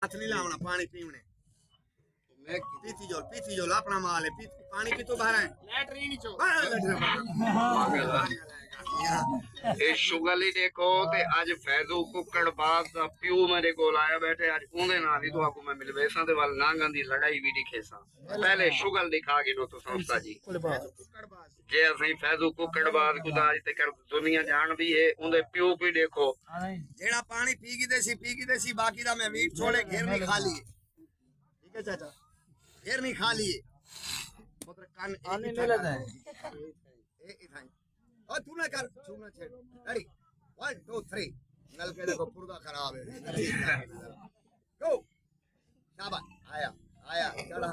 हाथ नहीं लावना पानी पीवने पीती जो अपना माल है पानी पी तो बाहर है लैटरीन चो ਇਹ ਸ਼ੁਗਲ ਹੀ ਦੇਖੋ ਤੇ ਅੱਜ ਫੈਜ਼ੂ ਕੁੱਕੜ ਬਾਦ ਦਾ ਪਿਓ ਮੇਰੇ ਕੋਲ ਆਇਆ ਬੈਠੇ ਅੱਜ ਉਹਦੇ ਨਾਲ ਹੀ ਤੁਹਾਨੂੰ ਮੈਂ ਮਿਲਵੇਸਾਂ ਦੇ ਵੱਲ ਨਾਂਗਾਂ ਦੀ ਲੜਾਈ ਵੀ ਦਿਖੇਸਾਂ ਪਹਿਲੇ ਸ਼ੁਗਲ ਦਿਖਾ ਕੇ ਨੋ ਤੋਂ ਸੰਸਥਾ ਜੀ ਜੇ ਅਸੀਂ ਫੈਜ਼ੂ ਕੁੱਕੜ ਬਾਦ ਖੁਦਾ ਅੱਜ ਤੱਕ ਦੁਨੀਆ ਜਾਣਦੀ ਹੈ ਉਹਦੇ ਪਿਓ ਵੀ ਦੇਖੋ ਜਿਹੜਾ ਪਾਣੀ ਪੀ ਗਈ ਸੀ ਬਾਕੀ ਦਾ ਮੈਂ ਵੀਟ ਛੋੜੇ ਘੇਰ ਨਹੀਂ ਖਾ ਲਈ ठीक है चाचा घेर नहीं खा लिए मतलब कान आने नहीं लगा है और तू ना कर तू ना छेड़ रेडी 1 2 3 नल के देखो पुर्दा खराब है गो शाबाश आया चढ़ा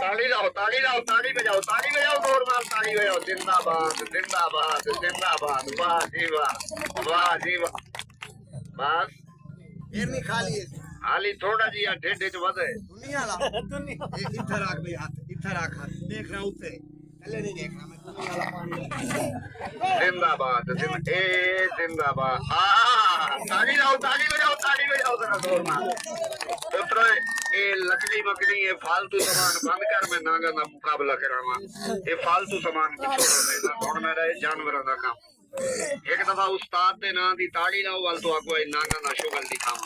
ताली लाओ ताली बजाओ जोर मार ताली बजाओ जिंदाबाद वाह जी वाह बस घेर नहीं खा लिए हाली थोड़ा जी ढेड च वध है दुनिया ला इधर रख भाई हाथ देख रहा उसे पहले नहीं देख रहा मैं दुनिया ला पानी जिंदाबाद जिंदाबाद ताली बजाओ जरा जोर मार पुत्र ये लकड़ी मकड़ी ये फालतू सामान बंद कर मैं नागा दा मुकाबला करावा ये फालतू सामान छोड़ो हुण मेरा जानवरों का काम एक दफा उस्ताद दे नां दी ताड़ी लाओ वाल तो आगो नागा दा शुगल दिखावा